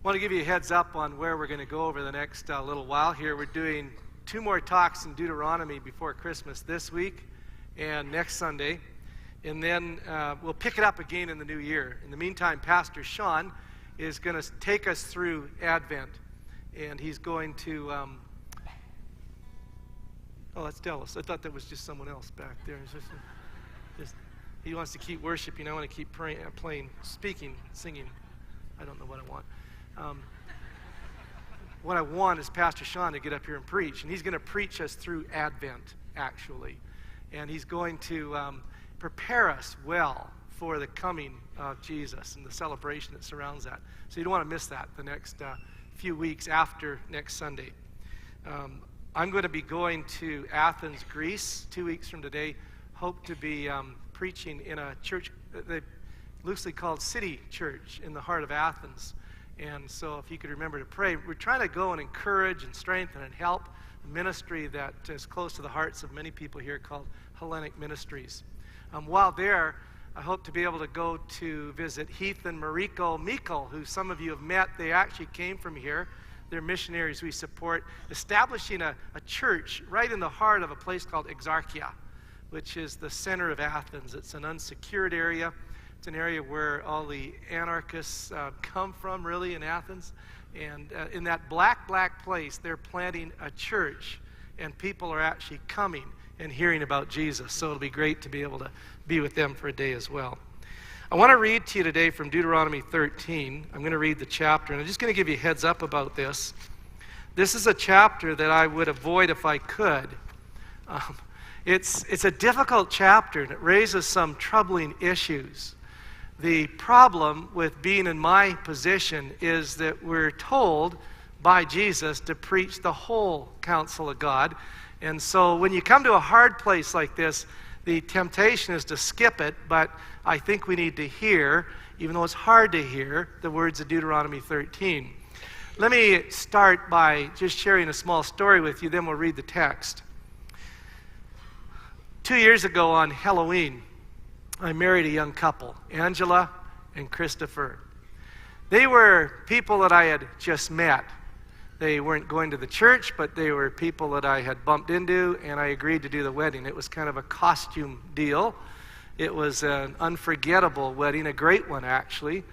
want to give you a heads up on where we're going to go over the next little while here. We're doing 2 more talks in Deuteronomy before Christmas this week and next Sunday. And then we'll pick it up again in the new year. In the meantime, Pastor Sean is going to take us through Advent. And he's going to... oh, that's Dallas. I thought that was just someone else back there. He wants to keep worshiping. I want to keep playing, speaking, singing. I don't know what I want. What I want is Pastor Sean to get up here and preach. And he's going to preach us through Advent, actually. And he's going to prepare us well for the coming of Jesus and the celebration that surrounds that. So you don't want to miss that the next few weeks after next Sunday. I'm going to be going to Athens, Greece, 2 weeks from today. Hope to be preaching in a church they loosely called City Church in the heart of Athens. And so if you could remember to pray, we're trying to go and encourage and strengthen and help a ministry that is close to the hearts of many people here called Hellenic Ministries. While there, I hope to be able to go to visit Heath and Mariko Mikkel, who some of you have met. They actually came from here. They're missionaries we support, establishing a church right in the heart of a place called Exarchia, which is the center of Athens. It's an unsecured area. It's an area where all the anarchists come from, really, in Athens. And in that black place, they're planting a church, and people are actually coming and hearing about Jesus. So it'll be great to be able to be with them for a day as well. I want to read to you today from Deuteronomy 13. I'm going to read the chapter, and I'm just going to give you a heads up about this. This is a chapter that I would avoid if I could. It's a difficult chapter, and it raises some troubling issues. The problem with being in my position is that we're told by Jesus to preach the whole counsel of God. And so when you come to a hard place like this, the temptation is to skip it, but I think we need to hear, even though it's hard to hear, the words of Deuteronomy 13. Let me start by just sharing a small story with you, then we'll read the text. 2 years ago on Halloween, I married a young couple, Angela and Christopher. They were people that I had just met. They weren't going to the church, but they were people that I had bumped into, and I agreed to do the wedding. It was kind of a costume deal. It was an unforgettable wedding, a great one, actually.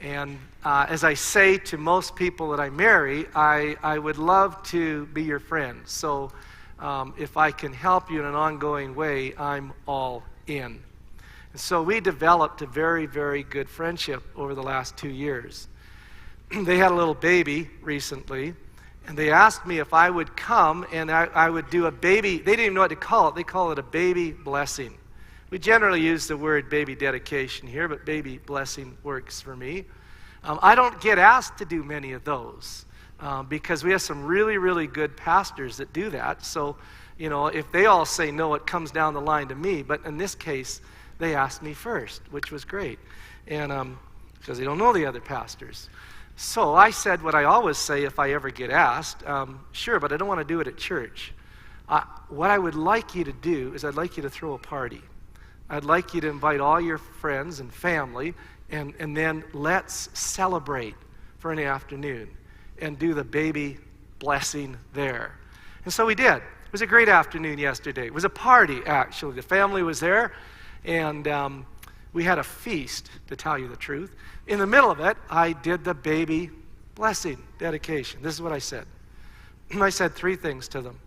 And as I say to most people that I marry, I would love to be your friend. So if I can help you in an ongoing way, I'm all in. And so we developed a very, very good friendship over the last 2 years. They had a little baby recently, and they asked me if I would come and I would do a baby. They didn't even know what to call it. They call it a baby blessing. We generally use the word baby dedication here, but baby blessing works for me. I don't get asked to do many of those because we have some really, really good pastors that do that. So, you know, if they all say no, it comes down the line to me. But in this case, they asked me first, which was great, and because they don't know the other pastors. So I said what I always say if I ever get asked, sure, but I don't want to do it at church. What I would like you to do is I'd like you to throw a party. I'd like you to invite all your friends and family, and then let's celebrate for an afternoon and do the baby blessing there. And so we did. It was a great afternoon yesterday. It was a party, actually. The family was there, and we had a feast, to tell you the truth. In the middle of it, I did the baby blessing dedication. This is what I said. I said 3 things to them.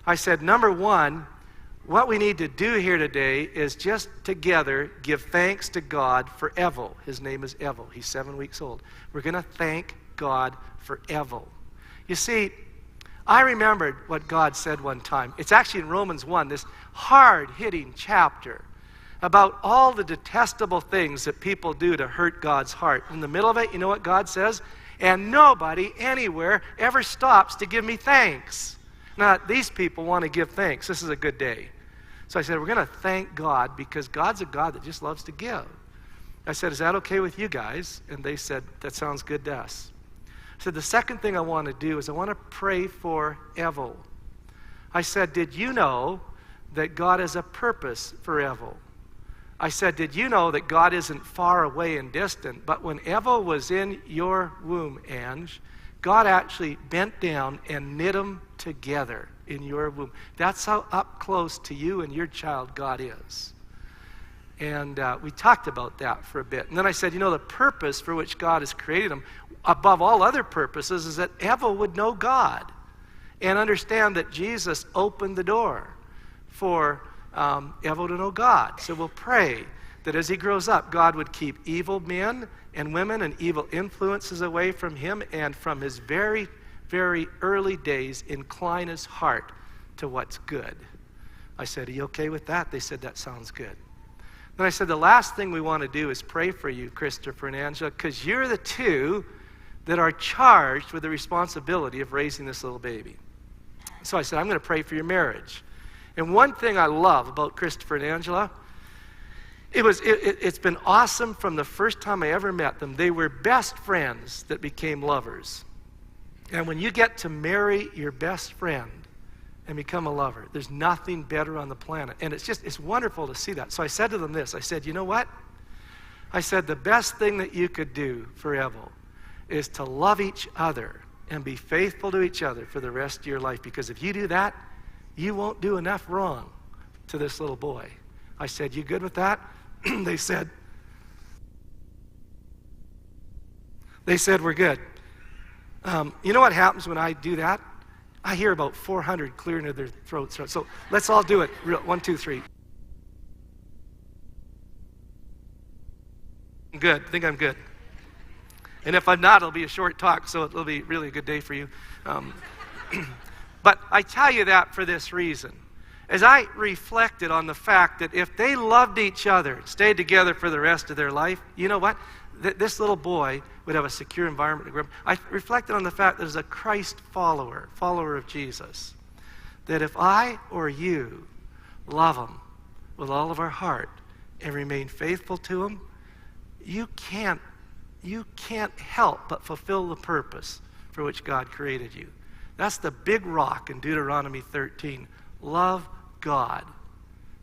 I said, number 1, what we need to do here today is just together give thanks to God for Evo. His name is Evo. He's 7 weeks old. We're going to thank God for Evo. You see, I remembered what God said one time. It's actually in Romans 1, this hard-hitting chapter about all the detestable things that people do to hurt God's heart. In the middle of it, you know what God says? And nobody anywhere ever stops to give me thanks. Now, these people want to give thanks. This is a good day. So I said, we're going to thank God because God's a God that just loves to give. I said, is that okay with you guys? And they said, that sounds good to us. I said, the second thing I want to do is I want to pray for Evo. I said, did you know that God has a purpose for Evo? I said, did you know that God isn't far away and distant? But when Eva was in your womb, Ange, God actually bent down and knit them together in your womb. That's how up close to you and your child God is. And we talked about that for a bit. And then I said, the purpose for which God has created them, above all other purposes, is that Eva would know God and understand that Jesus opened the door for Eva to know God. So we'll pray that as he grows up, God would keep evil men and women and evil influences away from him, and from his very, very early days, incline his heart to what's good. I said, are you okay with that? They said, that sounds good. Then I said, the last thing we want to do is pray for you, Christopher and Angela, because you're the two that are charged with the responsibility of raising this little baby. So I said, I'm going to pray for your marriage. And one thing I love about Christopher and Angela, it's been awesome from the first time I ever met them. They were best friends that became lovers. And when you get to marry your best friend and become a lover, there's nothing better on the planet. And it's wonderful to see that. So I said to them this. I said, you know what? I said, the best thing that you could do for Evo is to love each other and be faithful to each other for the rest of your life. Because if you do that, you won't do enough wrong to this little boy. I said, you good with that? They said, we're good. You know what happens when I do that? I hear about 400 clearing of their throats. So let's all do it. 1, 2, 3. Good. I think I'm good. And if I'm not, it'll be a short talk, so it'll be really a good day for you. But I tell you that for this reason. As I reflected on the fact that if they loved each other, stayed together for the rest of their life, you know what? This little boy would have a secure environment to grow up. I reflected on the fact that as a Christ follower of Jesus, that if I or you love him with all of our heart and remain faithful to him, you can't help but fulfill the purpose for which God created you. That's the big rock in Deuteronomy 13. Love God.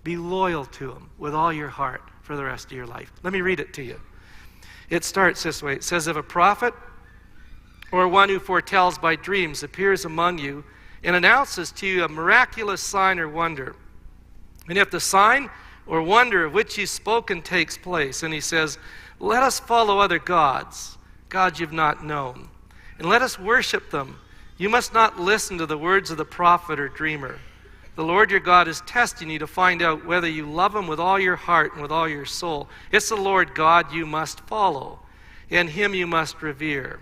Be loyal to him with all your heart for the rest of your life. Let me read it to you. It starts this way. It says, if a prophet or one who foretells by dreams appears among you and announces to you a miraculous sign or wonder, and if the sign or wonder of which he's spoken takes place, and he says, let us follow other gods you've not known, and let us worship them, you must not listen to the words of the prophet or dreamer. The Lord your God is testing you to find out whether you love him with all your heart and with all your soul. It's the Lord God you must follow, and him you must revere.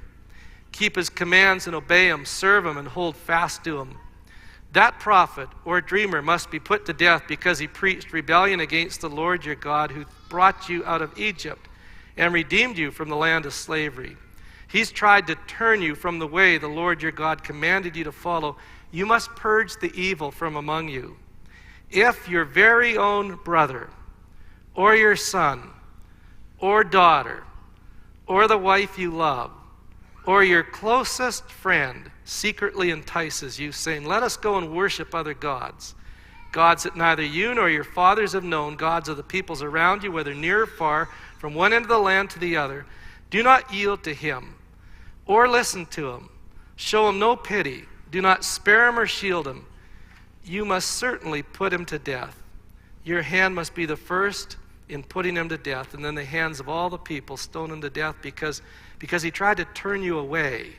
Keep his commands and obey him, serve him and hold fast to him. That prophet or dreamer must be put to death because he preached rebellion against the Lord your God who brought you out of Egypt and redeemed you from the land of slavery. He's tried to turn you from the way the Lord your God commanded you to follow. You must purge the evil from among you. If your very own brother, or your son, or daughter, or the wife you love, or your closest friend secretly entices you, saying, let us go and worship other gods that neither you nor your fathers have known, gods of the peoples around you, whether near or far, from one end of the land to the other, do not yield to him, or listen to him. Show him no pity. Do not spare him or shield him. You must certainly put him to death. Your hand must be the first in putting him to death, and then the hands of all the people stone him to death because he tried to turn you away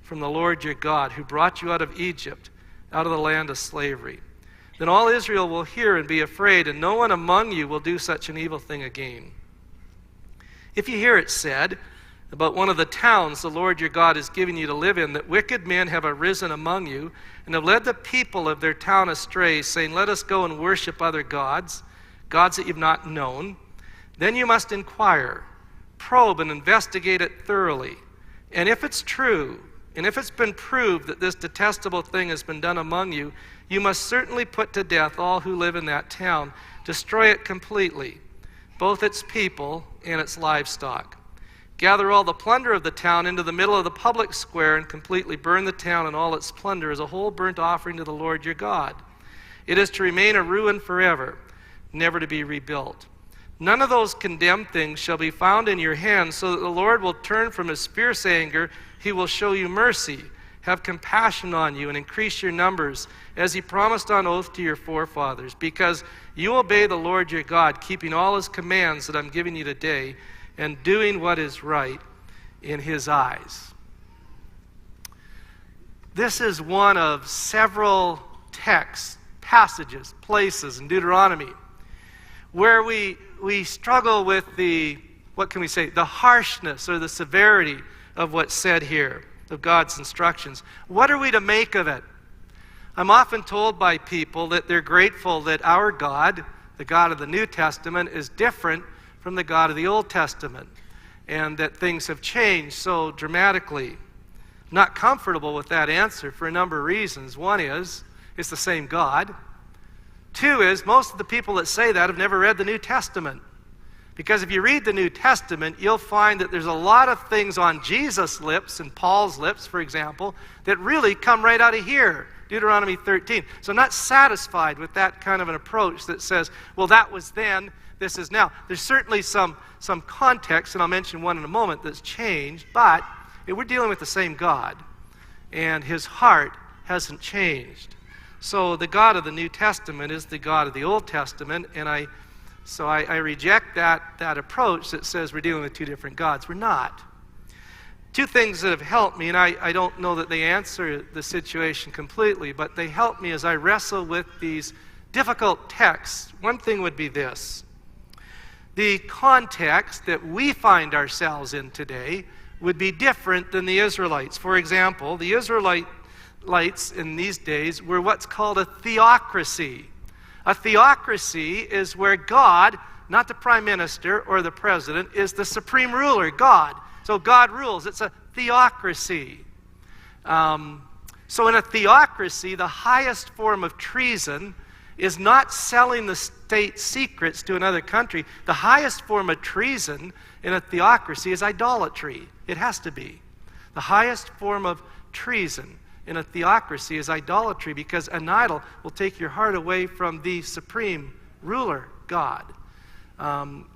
from the Lord your God who brought you out of Egypt, out of the land of slavery. Then all Israel will hear and be afraid, and no one among you will do such an evil thing again. If you hear it said about one of the towns the Lord your God is giving you to live in, that wicked men have arisen among you and have led the people of their town astray, saying, let us go and worship other gods that you've not known, then you must inquire, probe, and investigate it thoroughly. And if it's true, and if it's been proved that this detestable thing has been done among you, you must certainly put to death all who live in that town, destroy it completely, both its people and its livestock. Gather all the plunder of the town into the middle of the public square and completely burn the town and all its plunder as a whole burnt offering to the Lord your God. It is to remain a ruin forever, never to be rebuilt. None of those condemned things shall be found in your hands, so that the Lord will turn from his fierce anger. He will show you mercy, have compassion on you, and increase your numbers, as he promised on oath to your forefathers, because you obey the Lord your God, keeping all his commands that I'm giving you today, and doing what is right in his eyes. This is one of several texts, passages, places in Deuteronomy where we struggle with the harshness or the severity of what's said here, of God's instructions. What are we to make of it? I'm often told by people that they're grateful that our God, the God of the New Testament, is different from the God of the Old Testament, and that things have changed so dramatically. I'm not comfortable with that answer for a number of reasons. One is, it's the same God. Two is, most of the people that say that have never read the New Testament. Because if you read the New Testament, you'll find that there's a lot of things on Jesus' lips and Paul's lips, for example, that really come right out of here, Deuteronomy 13. So I'm not satisfied with that kind of an approach that says, well, that was then, this is now. There's certainly some context, and I'll mention one in a moment, that's changed, but we're dealing with the same God, and his heart hasn't changed. So the God of the New Testament is the God of the Old Testament, and I reject that approach that says we're dealing with two different gods. We're not. Two things that have helped me, and I don't know that they answer the situation completely, but they help me as I wrestle with these difficult texts. One thing would be this. The context that we find ourselves in today would be different than the Israelites. For example, the Israelites in these days were what's called a theocracy. A theocracy is where God, not the prime minister or the president, is the supreme ruler, God. So God rules. It's a theocracy. So in a theocracy, the highest form of treason is not selling the state secrets to another country. The highest form of treason in a theocracy is idolatry. It has to be. The highest form of treason in a theocracy is idolatry, because an idol will take your heart away from the supreme ruler, God.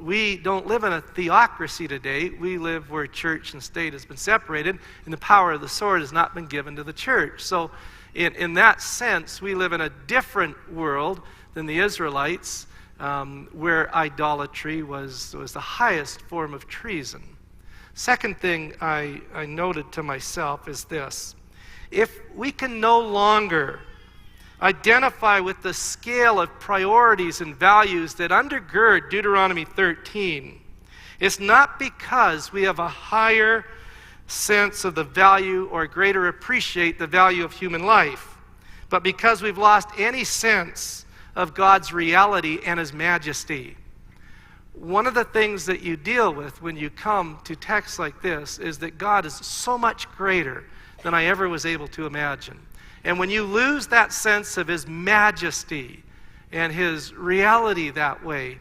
We don't live in a theocracy today. We live where church and state has been separated, and the power of the sword has not been given to the church. So in that sense, we live in a different world than the Israelites, where idolatry was the highest form of treason. Second thing I noted to myself is this. If we can no longer identify with the scale of priorities and values that undergird Deuteronomy 13, it's not because we have a higher sense of the value or greater appreciate the value of human life, but because we've lost any sense of God's reality and his majesty. One of the things that you deal with when you come to texts like this is that God is so much greater than I ever was able to imagine. And when you lose that sense of his majesty and his reality that way,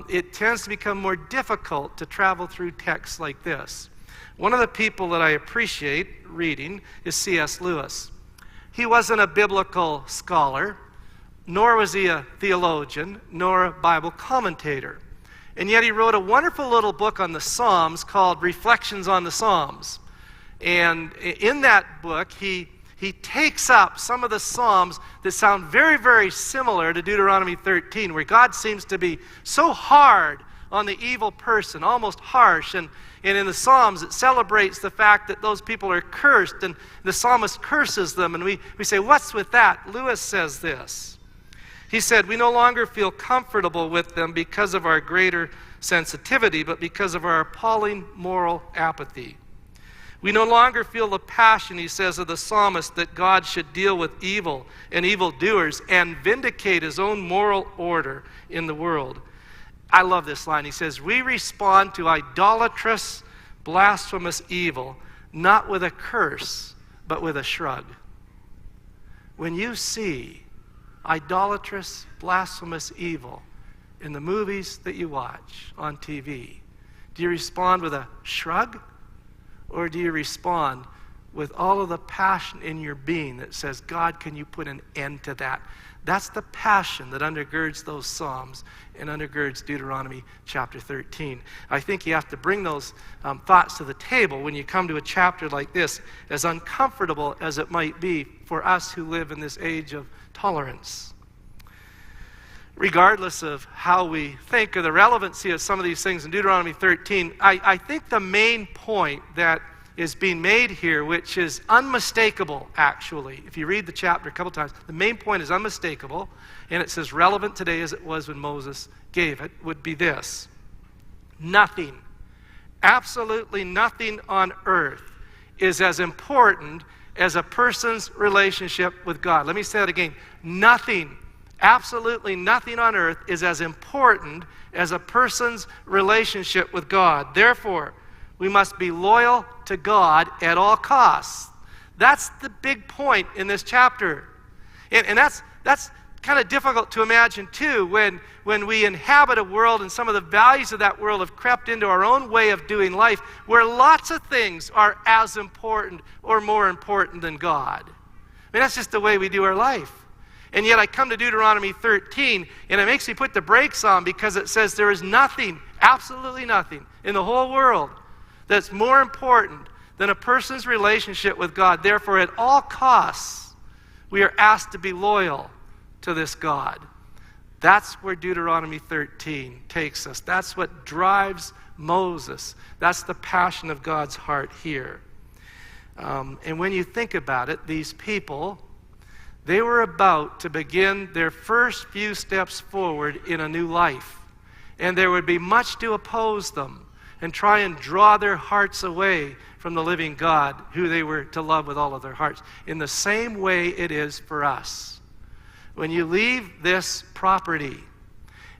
it tends to become more difficult to travel through texts like this. One of the people that I appreciate reading is C.S. Lewis. He wasn't a biblical scholar, nor was he a theologian, nor a Bible commentator. And yet he wrote a wonderful little book on the Psalms called Reflections on the Psalms. And in that book, he takes up some of the Psalms that sound very, very similar to Deuteronomy 13, where God seems to be so hard on the evil person, almost harsh. And in the Psalms, it celebrates the fact that those people are cursed, and the psalmist curses them. And we say, what's with that? Lewis says this. He said, we no longer feel comfortable with them because of our greater sensitivity, but because of our appalling moral apathy. We no longer feel the passion, he says, of the psalmist that God should deal with evil and evildoers and vindicate his own moral order in the world. I love this line. He says, we respond to idolatrous, blasphemous evil, not with a curse, but with a shrug. When you see idolatrous, blasphemous evil in the movies that you watch on TV, do you respond with a shrug? Or do you respond with all of the passion in your being that says, God, can you put an end to that? That's the passion that undergirds those Psalms and undergirds Deuteronomy chapter 13. I think you have to bring those thoughts to the table when you come to a chapter like this, as uncomfortable as it might be for us who live in this age of tolerance. Regardless of how we think or the relevancy of some of these things in Deuteronomy 13, I think the main point that is being made here, which is unmistakable, actually. If you read the chapter a couple times, the main point is unmistakable, and it's as relevant today as it was when Moses gave it, would be this. Nothing, absolutely nothing on earth is as important as a person's relationship with God. Let me say that again. Nothing, absolutely nothing on earth is as important as a person's relationship with God. Therefore, we must be loyal to God at all costs. That's the big point in this chapter. And that's kind of difficult to imagine too when we inhabit a world and some of the values of that world have crept into our own way of doing life, where lots of things are as important or more important than God. I mean, that's just the way we do our life. And yet I come to Deuteronomy 13, and it makes me put the brakes on, because it says there is nothing, absolutely nothing, in the whole world that's more important than a person's relationship with God. Therefore, at all costs, we are asked to be loyal to this God. That's where Deuteronomy 13 takes us. That's what drives Moses. That's the passion of God's heart here. And when you think about it, these people, they were about to begin their first few steps forward in a new life. And there would be much to oppose them and try and draw their hearts away from the living God, who they were to love with all of their hearts. In the same way it is for us. When you leave this property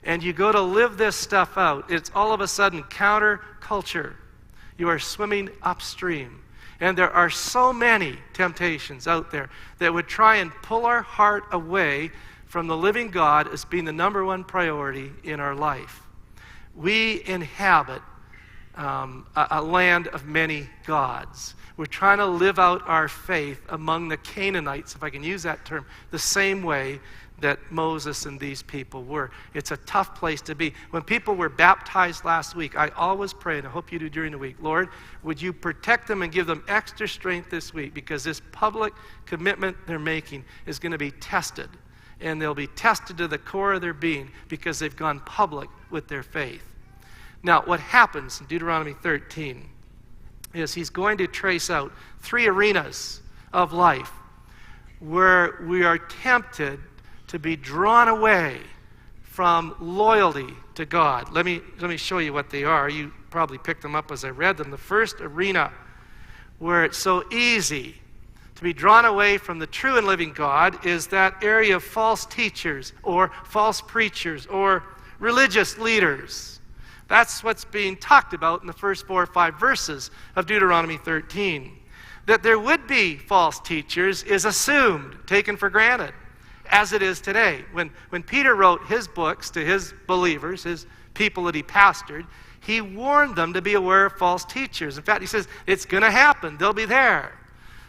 and you go to live this stuff out, it's all of a sudden counterculture. You are swimming upstream. And there are so many temptations out there that would try and pull our heart away from the living God as being the number one priority in our life. We inhabit a land of many gods. We're trying to live out our faith among the Canaanites, if I can use that term, the same way that Moses and these people were. It's a tough place to be. When people were baptized last week, I always pray, and I hope you do during the week, Lord, would you protect them and give them extra strength this week, because this public commitment they're making is going to be tested. And they'll be tested to the core of their being because they've gone public with their faith. Now, what happens in Deuteronomy 13 is he's going to trace out 3 arenas of life where we are tempted to be drawn away from loyalty to God. Let me show you what they are. You probably picked them up as I read them. The first arena where it's so easy to be drawn away from the true and living God is that area of false teachers or false preachers or religious leaders. That's what's being talked about in the first 4 or 5 verses of Deuteronomy 13. That there would be false teachers is assumed, taken for granted, as it is today. When Peter wrote his books to his believers, his people that he pastored, he warned them to be aware of false teachers. In fact, he says, it's going to happen. They'll be there.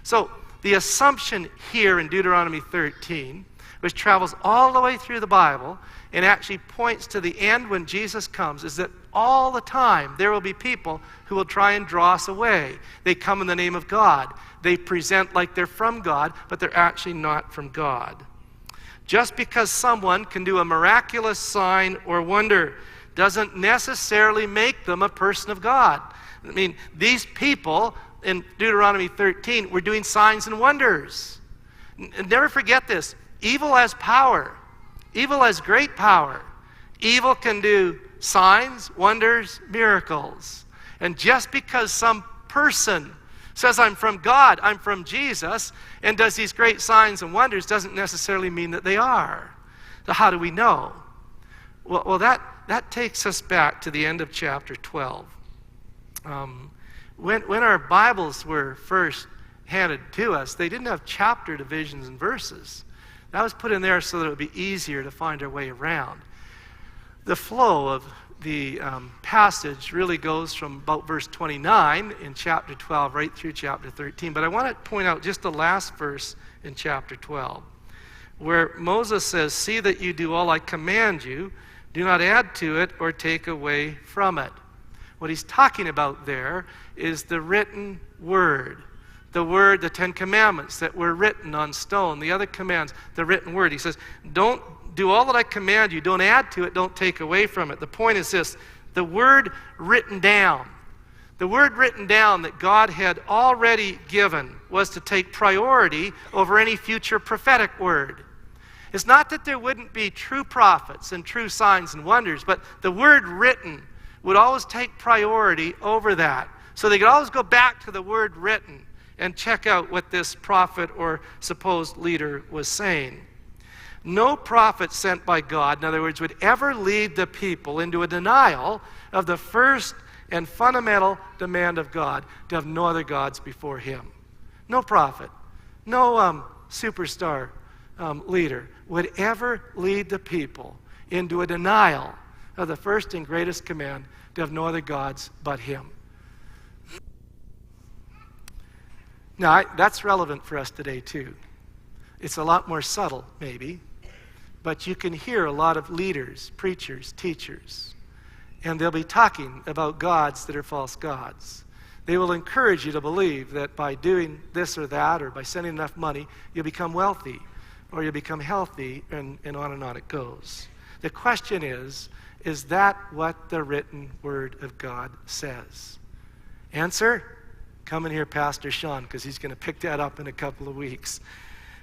So the assumption here in Deuteronomy 13, which travels all the way through the Bible and actually points to the end when Jesus comes, is that all the time there will be people who will try and draw us away. They come in the name of God. They present like they're from God, but they're actually not from God. Just because someone can do a miraculous sign or wonder doesn't necessarily make them a person of God. I mean, these people in Deuteronomy 13 were doing signs and wonders. And never forget this. Evil has power. Evil has great power. Evil can do signs, wonders, miracles. And just because some person says, I'm from God, I'm from Jesus, and does these great signs and wonders, doesn't necessarily mean that they are. So how do we know? Well, that takes us back to the end of chapter 12. When our Bibles were first handed to us, they didn't have chapter divisions and verses. That was put in there so that it would be easier to find our way around. The flow of the passage really goes from about verse 29 in chapter 12 right through chapter 13. But I want to point out just the last verse in chapter 12, where Moses says, "See that you do all I command you. Do not add to it or take away from it." What he's talking about there is the written word. The word, the 10 Commandments that were written on stone. The other commands, the written word. He says, don't do all that I command you. Don't add to it. Don't take away from it. The point is this: the word written down. The word written down that God had already given was to take priority over any future prophetic word. It's not that there wouldn't be true prophets and true signs and wonders, but the word written would always take priority over that. So they could always go back to the word written and check out what this prophet or supposed leader was saying. No prophet sent by God, in other words, would ever lead the people into a denial of the first and fundamental demand of God, to have no other gods before him. No prophet, no superstar leader would ever lead the people into a denial of the first and greatest command, to have no other gods but him. Now, that's relevant for us today, too. It's a lot more subtle, maybe, but you can hear a lot of leaders, preachers, teachers, and they'll be talking about gods that are false gods. They will encourage you to believe that by doing this or that, or by sending enough money, you'll become wealthy, or you'll become healthy, and on it goes. The question is that what the written word of God says? Answer? Come and hear Pastor Sean, because he's going to pick that up in a couple of weeks.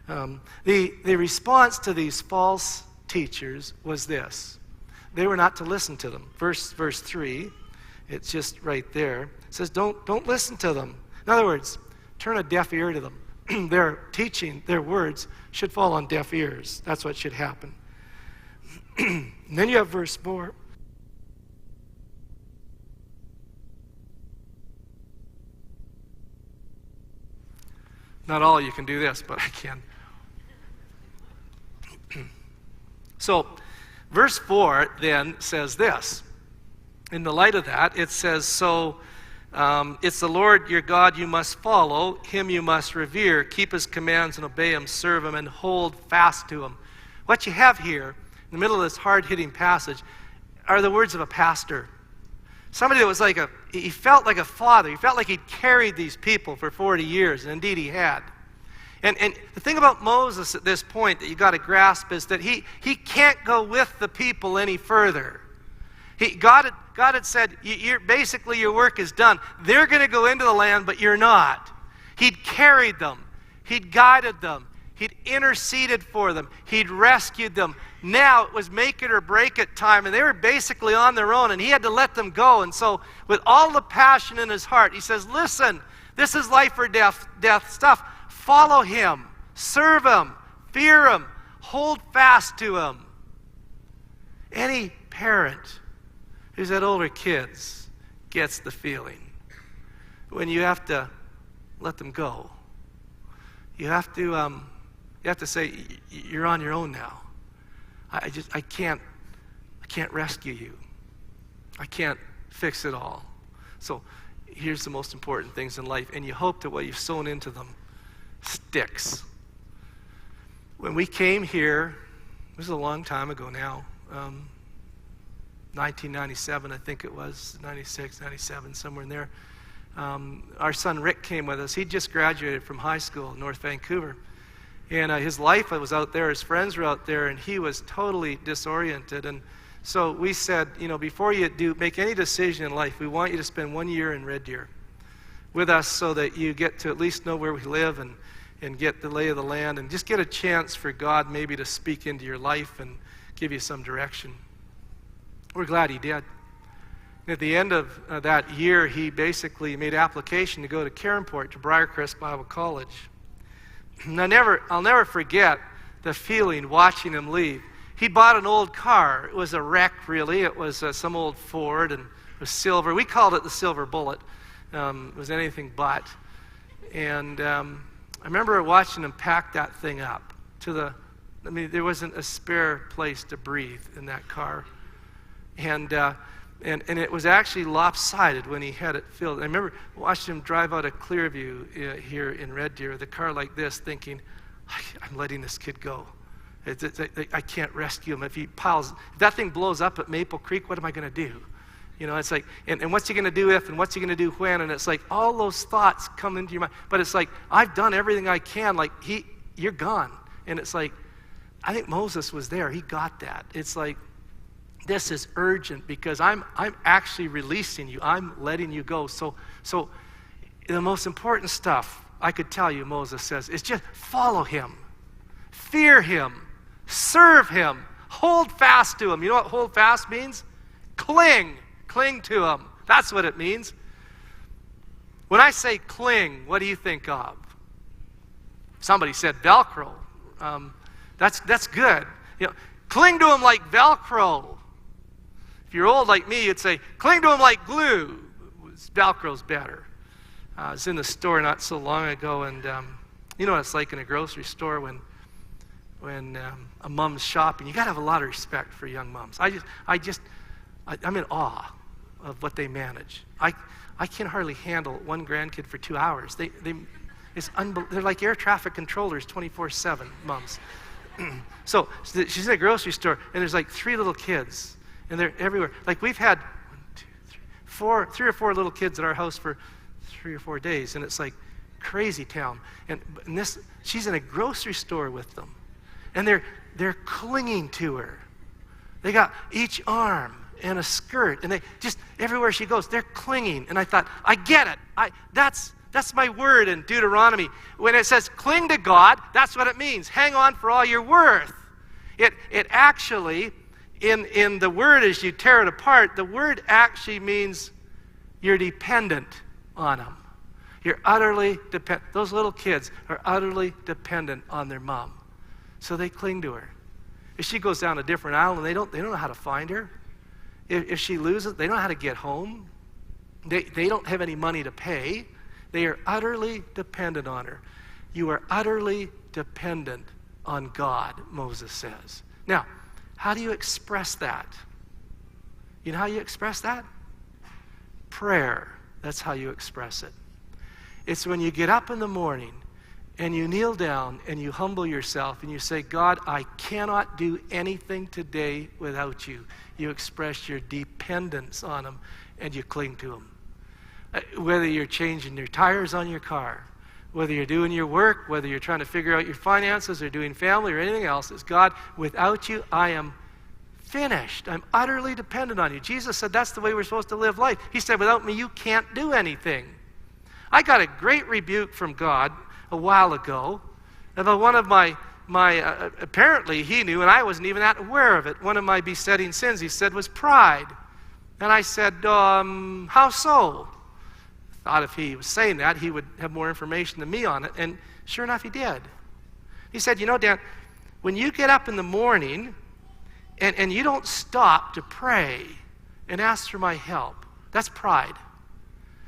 The response to these false teachers was this: they were not to listen to them. Verse 3, it's just right there. It says, don't listen to them. In other words, turn a deaf ear to them. Their teaching, their words should fall on deaf ears. That's what should happen. And then you have verse 4. Not all you can do this, but I can. So, verse 4 then says this. In the light of that, it says, it's the Lord your God you must follow, him you must revere, keep his commands and obey him, serve him, and hold fast to him. What you have here, in the middle of this hard-hitting passage, are the words of a pastor. Somebody that was he felt like a father. He felt like he'd carried these people for 40 years, and indeed he had. And the thing about Moses at this point that you got to grasp is that he can't go with the people any further. God had said, basically your work is done. They're going to go into the land, but you're not. He'd carried them. He'd guided them. He'd interceded for them. He'd rescued them. Now it was make it or break it time, and they were basically on their own, and he had to let them go. And so with all the passion in his heart, he says, listen, this is life or death stuff. Follow him. Serve him. Fear him. Hold fast to him. Any parent who's had older kids gets the feeling when you have to let them go. You have to say, you're on your own now. I can't rescue you. I can't fix it all. So here's the most important things in life, and you hope that what you've sown into them sticks. When we came here, this is a long time ago now, 1997, I think it was, 96, 97, somewhere in there. Our son Rick came with us. He just graduated from high school in North Vancouver. And his life was out there, his friends were out there, and he was totally disoriented. And so we said, before you make any decision in life, we want you to spend 1 year in Red Deer with us so that you get to at least know where we live and get the lay of the land and just get a chance for God maybe to speak into your life and give you some direction. We're glad he did. At the end of that year, he basically made application to go to Caronport, to Briarcrest Bible College. And I'll never forget the feeling watching him leave. He bought an old car. It was a wreck, really. It was some old Ford, and it was silver. We called it the Silver Bullet. It was anything but. And I remember watching him pack that thing up there wasn't a spare place to breathe in that car. And And it was actually lopsided when he had it filled. I remember watching him drive out of Clearview here in Red Deer with a car like this, thinking, I'm letting this kid go. I can't rescue him. If that thing blows up at Maple Creek, what am I going to do? You know, it's like, and what's he going to do if, and what's he going to do when? And it's like all those thoughts come into your mind. But it's like, I've done everything I can. Like, you're gone. And it's like, I think Moses was there. He got that. It's like, this is urgent because I'm actually releasing you. I'm letting you go. So the most important stuff I could tell you, Moses says, is just follow him. Fear him. Serve him. Hold fast to him. You know what hold fast means? Cling. Cling to him. That's what it means. When I say cling, what do you think of? Somebody said Velcro. That's good. You know, cling to him like Velcro. If you're old like me, you'd say, cling to him like glue. Velcro's better. I was in the store not so long ago, and you know what it's like in a grocery store when a mom's shopping. You got to have a lot of respect for young moms. I'm in awe of what they manage. I can hardly handle one grandkid for 2 hours. They're like air traffic controllers 24/7, moms. So she's in a grocery store, and there's like 3 little kids, and they're everywhere. Like we've had 3 or 4 little kids at our house for 3 or 4 days, and it's like crazy town. And she's in a grocery store with them, and they're clinging to her. They got each arm and a skirt, and they just everywhere she goes, they're clinging. And I thought, I get it. That's my word in Deuteronomy. When it says cling to God, that's what it means. Hang on for all you're worth. It actually, in the word as you tear it apart, the word actually means you're dependent on him. You're utterly dependent. Those little kids are utterly dependent on their mom. So they cling to her. If she goes down a different aisle and they don't know how to find her, if she loses, they don't know how to get home. They don't have any money to pay. They are utterly dependent on her. You are utterly dependent on God, Moses says. Now, how do you express that? You know how you express that? Prayer. That's how you express it. It's when you get up in the morning and you kneel down and you humble yourself and you say, God, I cannot do anything today without you. You express your dependence on him and you cling to him. Whether you're changing your tires on your car, whether you're doing your work, whether you're trying to figure out your finances or doing family or anything else, it's God, without you, I am finished. I'm utterly dependent on you. Jesus said that's the way we're supposed to live life. He said, without me, you can't do anything. I got a great rebuke from God a while ago about one of my apparently he knew, and I wasn't even that aware of it, one of my besetting sins, he said, was pride. And I said, how so? Thought if he was saying that, he would have more information than me on it. And sure enough, he did. He said, you know, Dan, when you get up in the morning and you don't stop to pray and ask for my help, that's pride.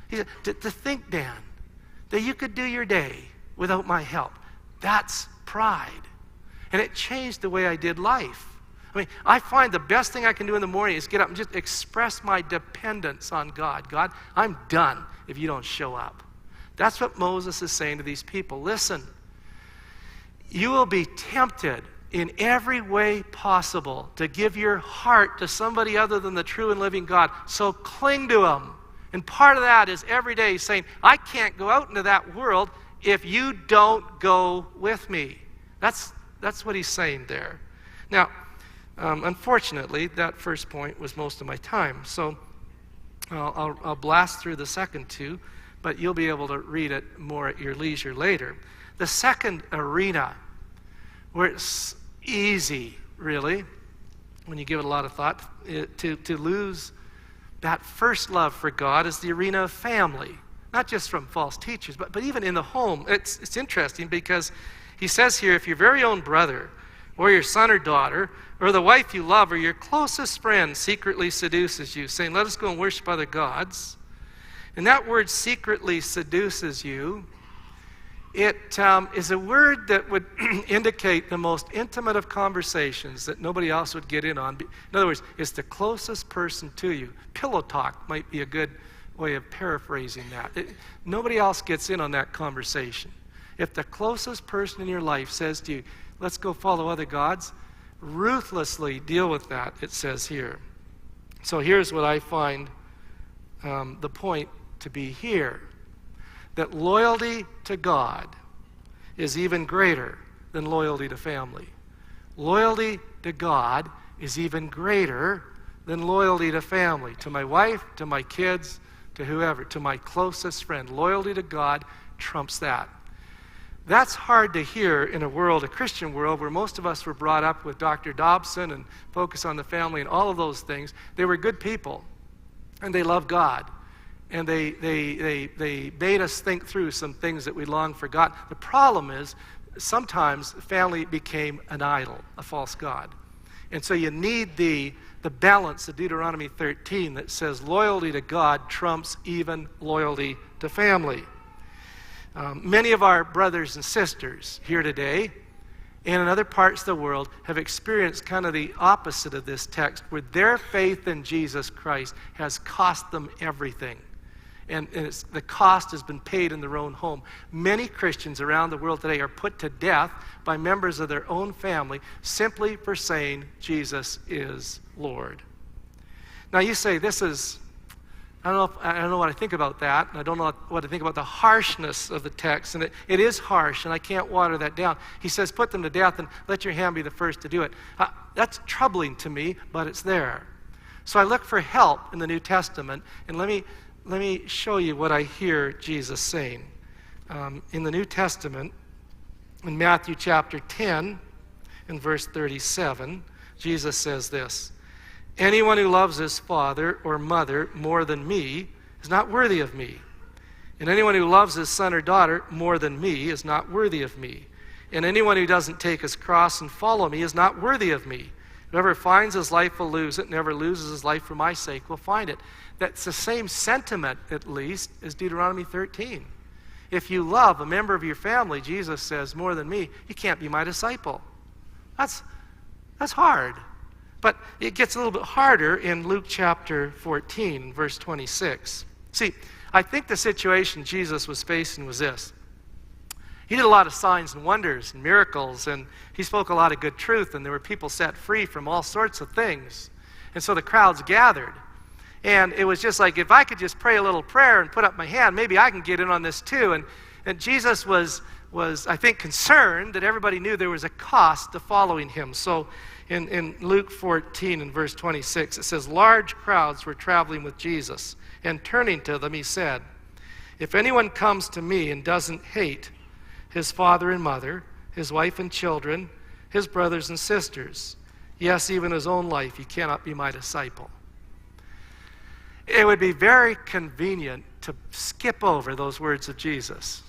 He said, to think, Dan, that you could do your day without my help, that's pride. And it changed the way I did life. I mean, I find the best thing I can do in the morning is get up and just express my dependence on God. God, I'm done if you don't show up. That's what Moses is saying to these people. Listen, you will be tempted in every way possible to give your heart to somebody other than the true and living God. So cling to him. And part of that is every day saying, I can't go out into that world if you don't go with me. That's what he's saying there. Now, unfortunately, that first point was most of my time. So I'll blast through the second two, but you'll be able to read it more at your leisure later. The second arena, where it's easy, really, when you give it a lot of thought, to lose that first love for God, is the arena of family. Not just from false teachers, but even in the home. It's interesting because he says here, if your very own brother or your son or daughter or the wife you love or your closest friend secretly seduces you, saying, let us go and worship other gods. And that word secretly seduces you It is a word that would indicate the most intimate of conversations that nobody else would get in on. In other words, it's the closest person to you. Pillow talk might be a good way of paraphrasing that. Nobody else gets in on that conversation. If the closest person in your life says to you, let's go follow other gods, ruthlessly deal with that, it says here. So here's what I find the point to be here. That loyalty to God is even greater than loyalty to family. Loyalty to God is even greater than loyalty to family, to my wife, to my kids, to whoever, to my closest friend. Loyalty to God trumps that. That's hard to hear in a Christian world, where most of us were brought up with Dr. Dobson and focus on the family and all of those things. They were good people, and they loved God. And they made us think through some things that we long forgot. The problem is, sometimes family became an idol, a false god. And so you need the balance of Deuteronomy 13 that says loyalty to God trumps even loyalty to family. Many of our brothers and sisters here today and in other parts of the world have experienced kind of the opposite of this text, where their faith in Jesus Christ has cost them everything. And the cost has been paid in their own home. Many Christians around the world today are put to death by members of their own family simply for saying Jesus is Lord. Now you say, I don't know what I think about that, and I don't know what I think about the harshness of the text, and it is harsh, and I can't water that down. He says, put them to death and let your hand be the first to do it. That's troubling to me, but it's there. So I look for help in the New Testament, and let me show you what I hear Jesus saying. In the New Testament, in Matthew chapter 10, in verse 37, Jesus says this: anyone who loves his father or mother more than me is not worthy of me. And anyone who loves his son or daughter more than me is not worthy of me. And anyone who doesn't take his cross and follow me is not worthy of me. Whoever finds his life will lose it, and whoever loses his life for my sake will find it. That's the same sentiment, at least, as Deuteronomy 13. If you love a member of your family, Jesus says, more than me, you can't be my disciple. That's hard. But it gets a little bit harder in Luke chapter 14, verse 26. See, I think the situation Jesus was facing was this. He did a lot of signs and wonders and miracles, and he spoke a lot of good truth, and there were people set free from all sorts of things. And so the crowds gathered. And it was just like, if I could just pray a little prayer and put up my hand, maybe I can get in on this too. And Jesus was, I think, concerned that everybody knew there was a cost to following him. So in Luke 14 and verse 26, it says, large crowds were traveling with Jesus, and turning to them, he said, if anyone comes to me and doesn't hate his father and mother, his wife and children, his brothers and sisters, yes, even his own life, he cannot be my disciple. It would be very convenient to skip over those words of Jesus.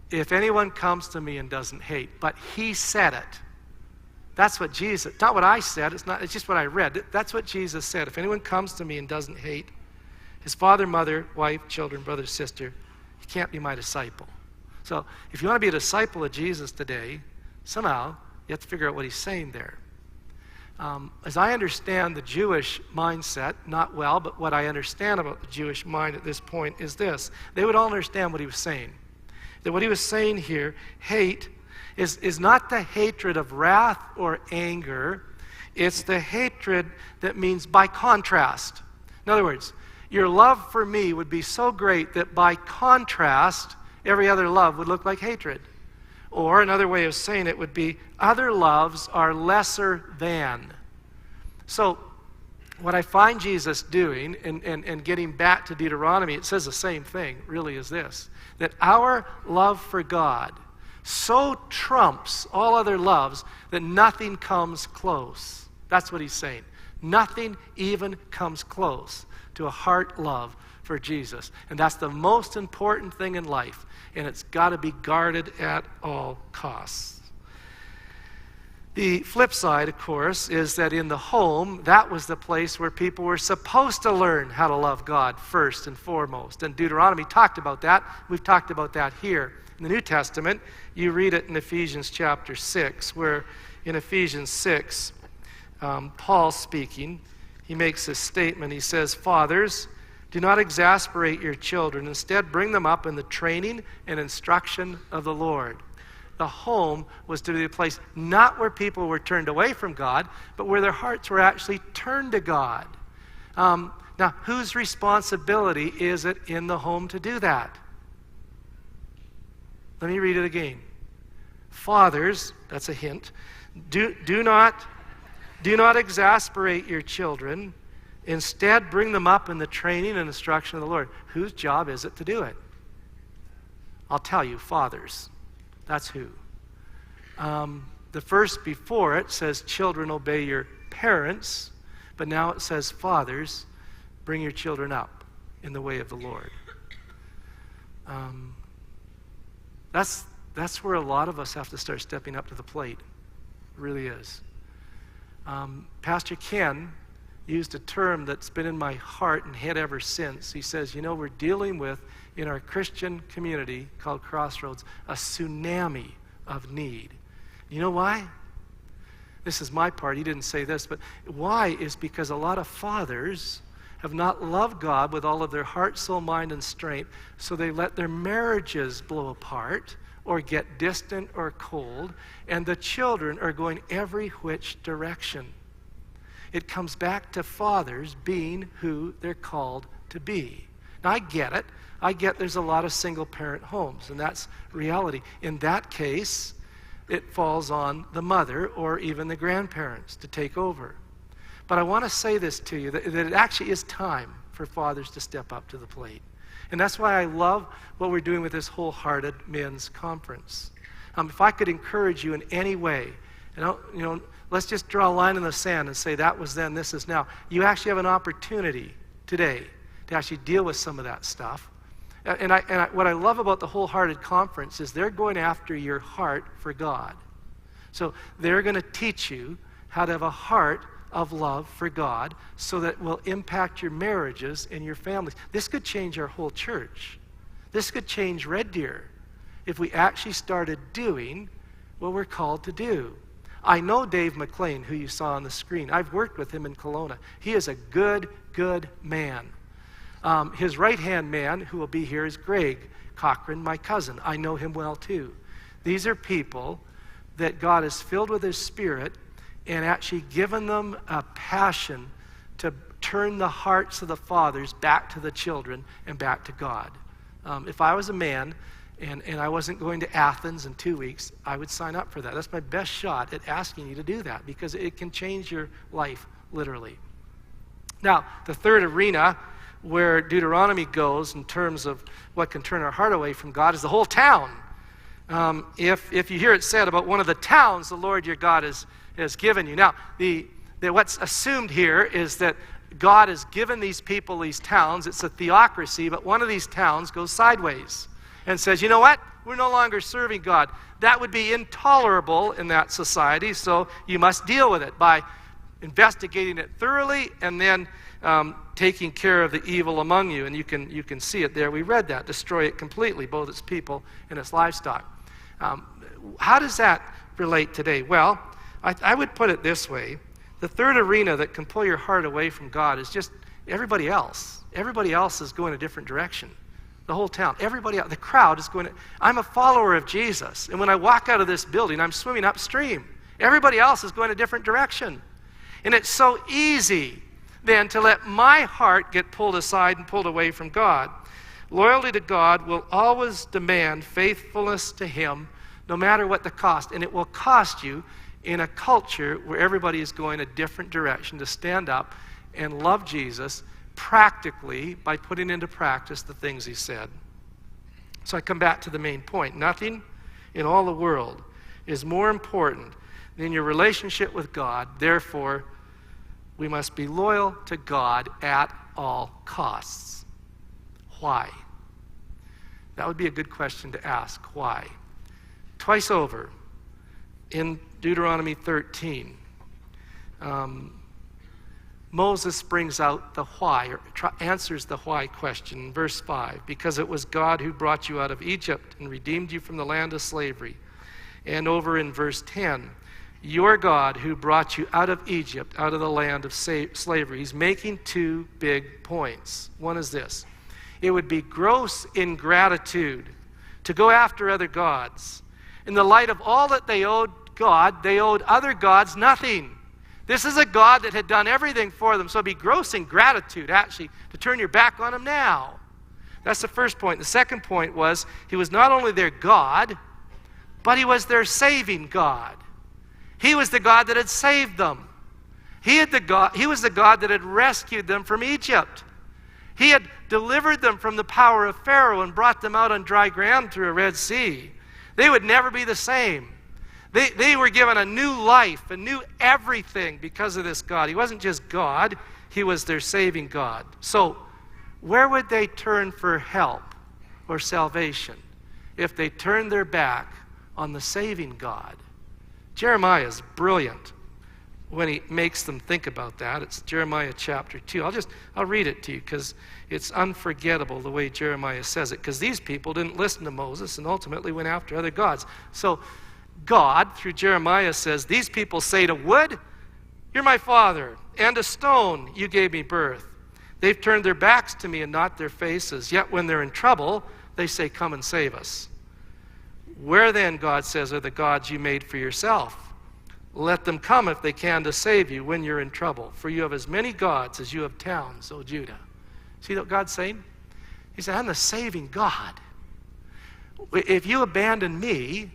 If anyone comes to me and doesn't hate, but he said it. That's what Jesus, not what I said, it's just what I read. That's what Jesus said. If anyone comes to me and doesn't hate his father, mother, wife, children, brother, sister, he can't be my disciple. So if you want to be a disciple of Jesus today, somehow you have to figure out what he's saying there. As I understand the Jewish mindset, not well, but what I understand about the Jewish mind at this point is this. They would all understand what he was saying. That what he was saying here, hate, is not the hatred of wrath or anger. It's the hatred that means by contrast. In other words, your love for me would be so great that by contrast, every other love would look like hatred. Or another way of saying it would be, other loves are lesser than. So what I find Jesus doing, and getting back to Deuteronomy, it says the same thing, really, is this. That our love for God so trumps all other loves that nothing comes close. That's what he's saying. Nothing even comes close to a heart love for Jesus. And that's the most important thing in life. And it's got to be guarded at all costs. The flip side, of course, is that in the home, that was the place where people were supposed to learn how to love God first and foremost. And Deuteronomy talked about that. We've talked about that here. In the New Testament, you read it in Ephesians chapter 6, where in Ephesians 6, Paul speaking, he makes this statement. He says, "Fathers, do not exasperate your children. Instead, bring them up in the training and instruction of the Lord." The home was to be a place not where people were turned away from God, but where their hearts were actually turned to God. Now, whose responsibility is it in the home to do that? Let me read it again. Fathers, that's a hint, do not exasperate your children. Instead, bring them up in the training and instruction of the Lord. Whose job is it to do it? I'll tell you, fathers. That's who. The verse before it says, "Children, obey your parents." But now it says, "Fathers, bring your children up in the way of the Lord." That's where a lot of us have to start stepping up to the plate. It really is. Pastor Ken used a term that's been in my heart and head ever since. He says, we're dealing with, in our Christian community called CrossRoads, a tsunami of need. You know why? This is my part. He didn't say this, but why is because a lot of fathers have not loved God with all of their heart, soul, mind, and strength, so they let their marriages blow apart or get distant or cold, and the children are going every which direction. It comes back to fathers being who they're called to be. Now, I get it. I get there's a lot of single-parent homes, and that's reality. In that case, it falls on the mother or even the grandparents to take over. But I want to say this to you, that it actually is time for fathers to step up to the plate. And that's why I love what we're doing with this Wholehearted Men's Conference. If I could encourage you in any way, let's just draw a line in the sand and say that was then, this is now. You actually have an opportunity today to actually deal with some of that stuff. And what I love about the Wholehearted Conference is they're going after your heart for God. So they're going to teach you how to have a heart of love for God so that it will impact your marriages and your families. This could change our whole church. This could change Red Deer if we actually started doing what we're called to do. I know Dave McLean, who you saw on the screen. I've worked with him in Kelowna. He is a good man. His right-hand man, who will be here, is Greg Cochran, my cousin. I know him well, too. These are people that God has filled with His Spirit and actually given them a passion to turn the hearts of the fathers back to the children and back to God. If I was a man and I wasn't going to Athens in 2 weeks, I would sign up for that. That's my best shot at asking you to do that because it can change your life, literally. Now, the third arena where Deuteronomy goes in terms of what can turn our heart away from God is the whole town. If you hear it said about one of the towns the Lord your God has given you. Now, what's assumed here is that God has given these people these towns. It's a theocracy, but one of these towns goes sideways and says, you know what? We're no longer serving God. That would be intolerable in that society, so you must deal with it by investigating it thoroughly and then taking care of the evil among you. And you can see it there. We read that. Destroy it completely, both its people and its livestock. How does that relate today? Well, I would put it this way. The third arena that can pull your heart away from God is just everybody else. Everybody else is going a different direction. The whole town. Everybody else. The crowd is going to... I'm a follower of Jesus. And when I walk out of this building, I'm swimming upstream. Everybody else is going a different direction. And it's so easy then to let my heart get pulled aside and pulled away from God. Loyalty to God will always demand faithfulness to Him, no matter what the cost. And it will cost you in a culture where everybody is going a different direction to stand up and love Jesus practically by putting into practice the things He said. So I come back to the main point. Nothing in all the world is more important than your relationship with God. Therefore, we must be loyal to God at all costs. Why? That would be a good question to ask. Why? Twice over in Deuteronomy 13, Moses brings out the why, or answers the why question in verse 5. Because it was God who brought you out of Egypt and redeemed you from the land of slavery. And over in verse 10, your God who brought you out of Egypt, out of the land of slavery. He's making two big points. One is this: it would be gross ingratitude to go after other gods. In the light of all that they owed God, they owed other gods nothing. This is a God that had done everything for them, so it'd be gross ingratitude, actually, to turn your back on him now. That's the first point. The second point was, he was not only their God, but he was their saving God. He was the God that had saved them. He was the God that had rescued them from Egypt. He had delivered them from the power of Pharaoh and brought them out on dry ground through a Red Sea. They would never be the same. They were given a new life, a new everything because of this God. He wasn't just God, he was their saving God. So, where would they turn for help or salvation if they turned their back on the saving God? Jeremiah is brilliant when he makes them think about that. It's Jeremiah chapter 2. I'll read it to you because it's unforgettable the way Jeremiah says it, because these people didn't listen to Moses and ultimately went after other gods. So God, through Jeremiah, says, these people say to wood, you're my father, and to stone, you gave me birth. They've turned their backs to me and not their faces. Yet when they're in trouble, they say, come and save us. Where then, God says, are the gods you made for yourself? Let them come if they can to save you when you're in trouble. For you have as many gods as you have towns, O Judah. See what God's saying? He said, I'm the saving God. If you abandon me,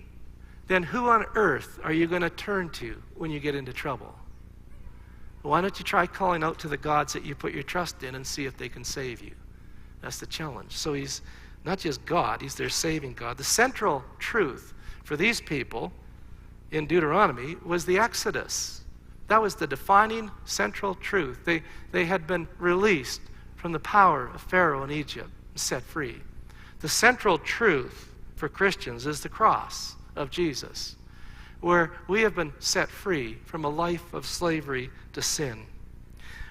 then who on earth are you going to turn to when you get into trouble? Why don't you try calling out to the gods that you put your trust in and see if they can save you? That's the challenge. So he's not just God, he's their saving God. The central truth for these people in Deuteronomy was the Exodus. That was the defining central truth. They had been released from the power of Pharaoh in Egypt and set free. The central truth for Christians is the cross of Jesus, where we have been set free from a life of slavery to sin.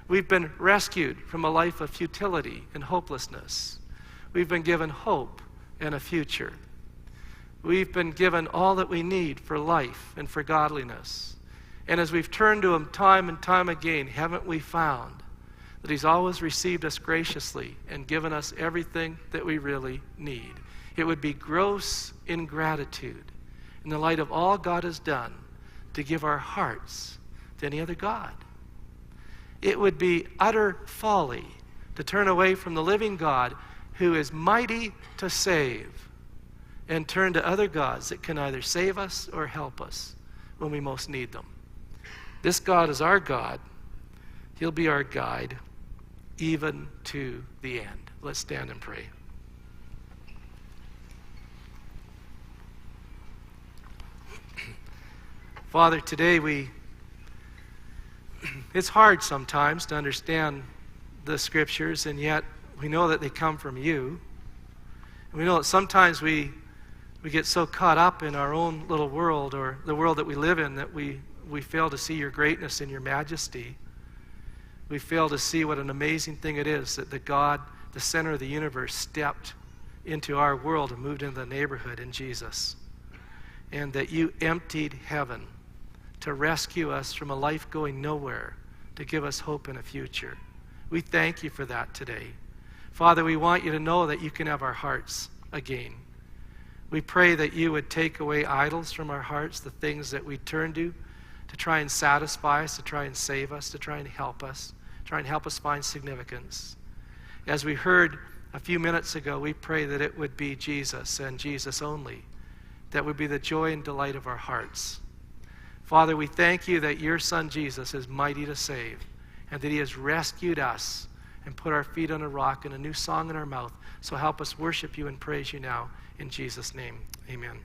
We've been rescued from a life of futility and hopelessness. We've been given hope and a future. We've been given all that we need for life and for godliness. And as we've turned to him time and time again, haven't we found that he's always received us graciously and given us everything that we really need? It would be gross ingratitude in the light of all God has done to give our hearts to any other God. It would be utter folly to turn away from the living God who is mighty to save and turn to other gods that can either save us or help us when we most need them. This God is our God. He'll be our guide even to the end. Let's stand and pray. Father, today it's hard sometimes to understand the scriptures, and yet we know that they come from you. And we know that sometimes we get so caught up in our own little world, or the world that we live in, that we fail to see your greatness and your majesty. We fail to see what an amazing thing it is that the God, the center of the universe, stepped into our world and moved into the neighborhood in Jesus. And that you emptied heaven to rescue us from a life going nowhere, to give us hope and a future. We thank you for that today. Father, we want you to know that you can have our hearts again. We pray that you would take away idols from our hearts, the things that we turn to try and satisfy us, to try and save us, to try and help us find significance. As we heard a few minutes ago, we pray that it would be Jesus and Jesus only that would be the joy and delight of our hearts. Father, we thank you that your Son Jesus is mighty to save, and that he has rescued us and put our feet on a rock and a new song in our mouth. So help us worship you and praise you now. In Jesus' name, amen.